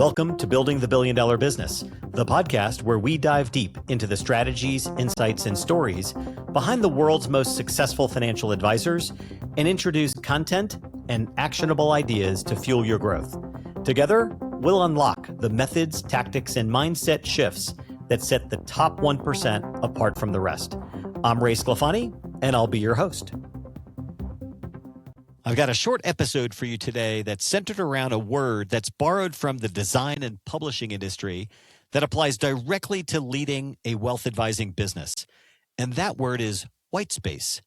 Welcome to Building the $1 Billion Business, the podcast where we dive deep into the strategies, insights, and stories behind the world's most successful financial advisors and introduce content and actionable ideas to fuel your growth. Together, we'll unlock the methods, tactics, and mindset shifts that set the top 1% apart from the rest. I'm Ray Sclafani, and I'll be your host. I've got a short episode for you today that's centered around a word that's borrowed from the design and publishing industry that applies directly to leading a wealth advising business. And that word is white space.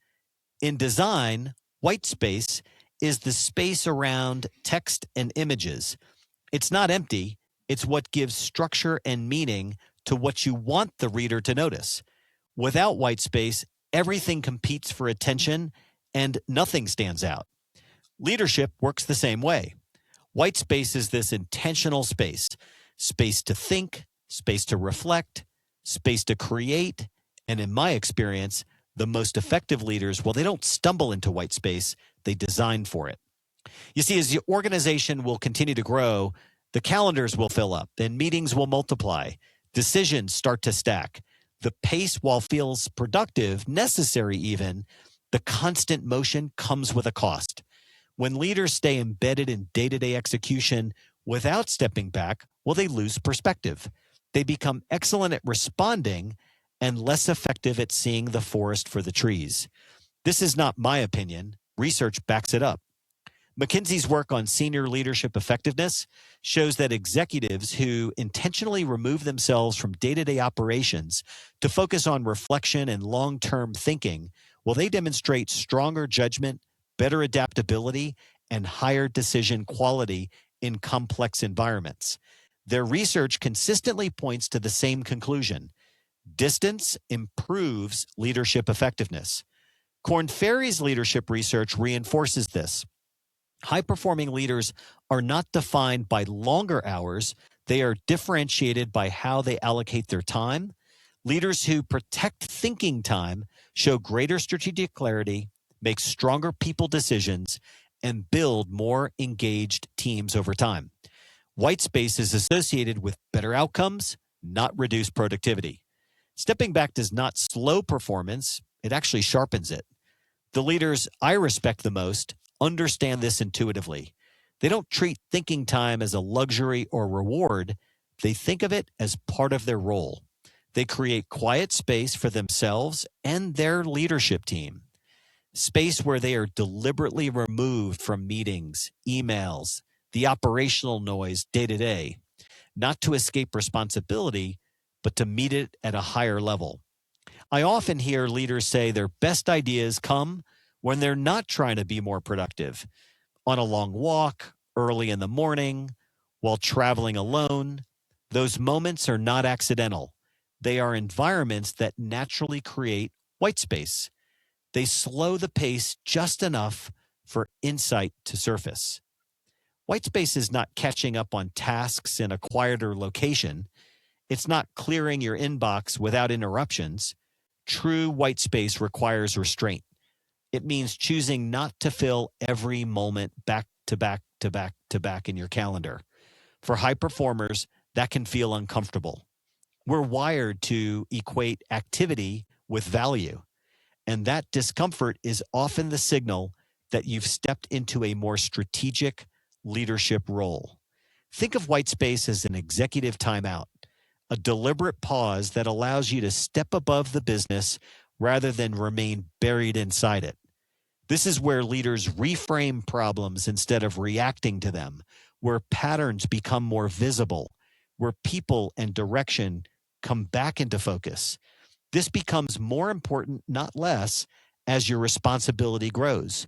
In design, white space is the space around text and images. It's not empty. It's what gives structure and meaning to what you want the reader to notice. Without white space, everything competes for attention and nothing stands out. Leadership works the same way. White space is this intentional space to think, space to reflect, space to create. And in my experience, the most effective leaders, well, they don't stumble into white space, they design for it. You see, as the organization will continue to grow, the calendars will fill up and meetings will multiply. Decisions start to stack. The pace, while feels productive, necessary even, the constant motion comes with a cost. When leaders stay embedded in day-to-day execution without stepping back, well, they lose perspective. They become excellent at responding and less effective at seeing the forest for the trees. This is not my opinion. Research backs it up. McKinsey's work on senior leadership effectiveness shows that executives who intentionally remove themselves from day-to-day operations to focus on reflection and long-term thinking, well, they demonstrate stronger judgment, better adaptability, and higher decision quality in complex environments. Their research consistently points to the same conclusion. Distance improves leadership effectiveness. Korn Ferry's leadership research reinforces this. High-performing leaders are not defined by longer hours. They are differentiated by how they allocate their time. Leaders who protect thinking time show greater strategic clarity, make stronger people decisions, and build more engaged teams over time. White space is associated with better outcomes, not reduced productivity. Stepping back does not slow performance, it actually sharpens it. The leaders I respect the most understand this intuitively. They don't treat thinking time as a luxury or reward. They think of it as part of their role. They create quiet space for themselves and their leadership team. Space where they are deliberately removed from meetings, emails, the operational noise day to day, not to escape responsibility, but to meet it at a higher level. I often hear leaders say their best ideas come when they're not trying to be more productive, on a long walk, early in the morning, while traveling alone. Those moments are not accidental. They are environments that naturally create white space. They slow the pace just enough for insight to surface. White space is not catching up on tasks in a quieter location. It's not clearing your inbox without interruptions. True white space requires restraint. It means choosing not to fill every moment back to back to back to back in your calendar. For high performers, that can feel uncomfortable. We're wired to equate activity with value. And that discomfort is often the signal that you've stepped into a more strategic leadership role. Think of white space as an executive timeout, a deliberate pause that allows you to step above the business rather than remain buried inside it. This is where leaders reframe problems instead of reacting to them, where patterns become more visible, where people and direction come back into focus. This becomes more important, not less, as your responsibility grows.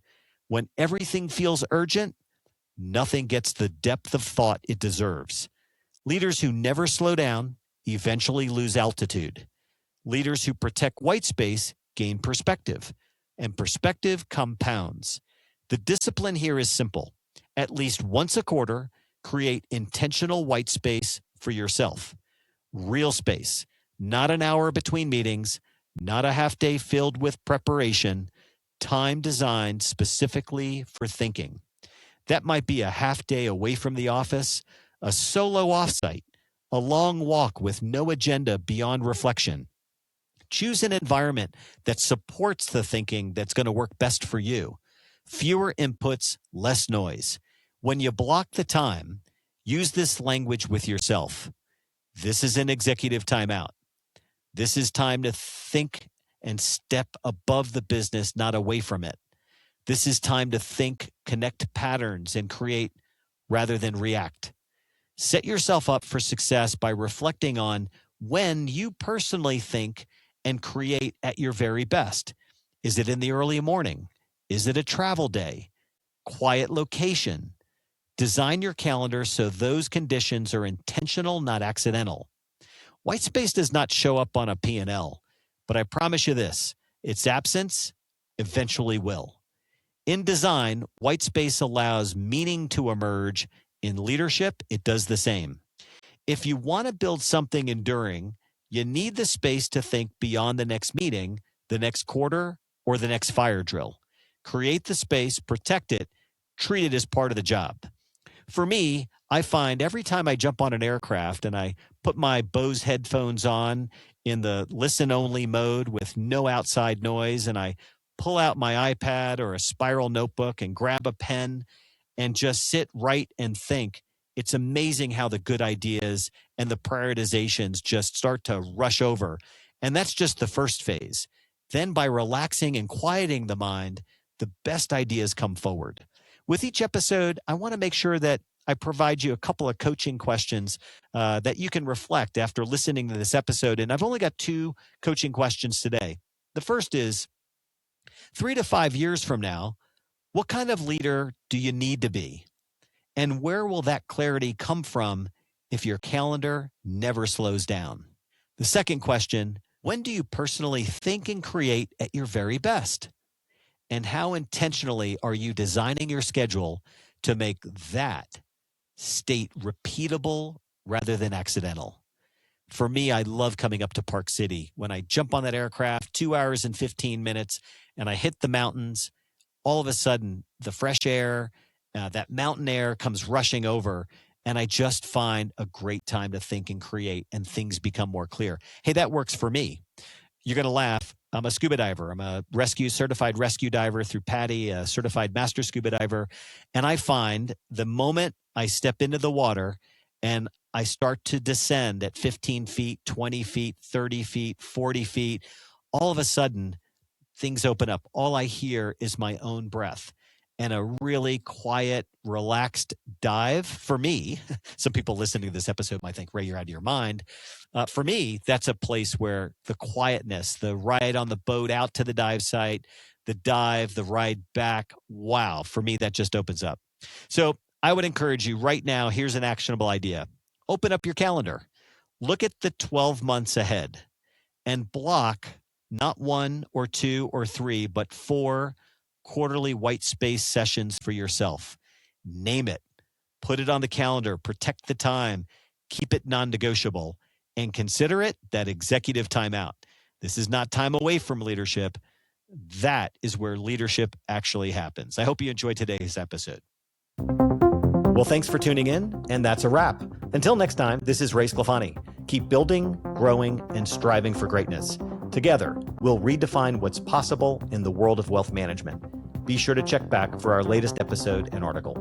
When everything feels urgent, nothing gets the depth of thought it deserves. Leaders who never slow down eventually lose altitude. Leaders who protect white space gain perspective, and perspective compounds. The discipline here is simple. At least once a quarter, create intentional white space for yourself. Real space. Not an hour between meetings, not a half day filled with preparation, time designed specifically for thinking. That might be a half day away from the office, a solo offsite, a long walk with no agenda beyond reflection. Choose an environment that supports the thinking that's going to work best for you. Fewer inputs, less noise. When you block the time, use this language with yourself. This is an executive timeout. This is time to think and step above the business, not away from it. This is time to think, connect patterns, and create rather than react. Set yourself up for success by reflecting on when you personally think and create at your very best. Is it in the early morning? Is it a travel day? Quiet location? Design your calendar so those conditions are intentional, not accidental. White space does not show up on a P&L, but I promise you this, its absence eventually will. In design, white space allows meaning to emerge. In leadership, it does the same. If you want to build something enduring, you need the space to think beyond the next meeting, the next quarter, or the next fire drill. Create the space, protect it, treat it as part of the job. For me, I find every time I jump on an aircraft and I put my Bose headphones on in the listen-only mode with no outside noise, and I pull out my iPad or a spiral notebook and grab a pen and just sit, write, and think, it's amazing how the good ideas and the prioritizations just start to rush over. And that's just the first phase. Then by relaxing and quieting the mind, the best ideas come forward. With each episode, I want to make sure that I provide you a couple of coaching questions that you can reflect after listening to this episode. And I've only got 2 coaching questions today. The first is, 3 to 5 years from now, what kind of leader do you need to be? And where will that clarity come from if your calendar never slows down? The second question, when do you personally think and create at your very best? And how intentionally are you designing your schedule to make that state repeatable rather than accidental? For me, I love coming up to Park City. When I jump on that aircraft, 2 hours and 15 minutes, and I hit the mountains, all of a sudden, the fresh air, that mountain air comes rushing over, and I just find a great time to think and create, and things become more clear. Hey, that works for me. You're going to laugh. I'm a scuba diver. I'm a certified rescue diver through PADI, a certified master scuba diver. And I find the moment I step into the water and I start to descend at 15 feet, 20 feet, 30 feet, 40 feet, all of a sudden, things open up. All I hear is my own breath and a really quiet, relaxed dive. For me, some people listening to this episode might think, Ray, you're out of your mind. For me, that's a place where the quietness, the ride on the boat out to the dive site, the dive, the ride back, wow, for me, that just opens up. So I would encourage you right now, here's an actionable idea. Open up your calendar. Look at the 12 months ahead and block not 1 or 2 or 3, but 4 quarterly white space sessions for yourself. Name it. Put it on the calendar. Protect the time. Keep it non-negotiable. And consider it that executive timeout. This is not time away from leadership. That is where leadership actually happens. I hope you enjoyed today's episode. Well, thanks for tuning in, and that's a wrap. Until next time, this is Ray Sclafani. Keep building, growing, and striving for greatness. Together, we'll redefine what's possible in the world of wealth management. Be sure to check back for our latest episode and article.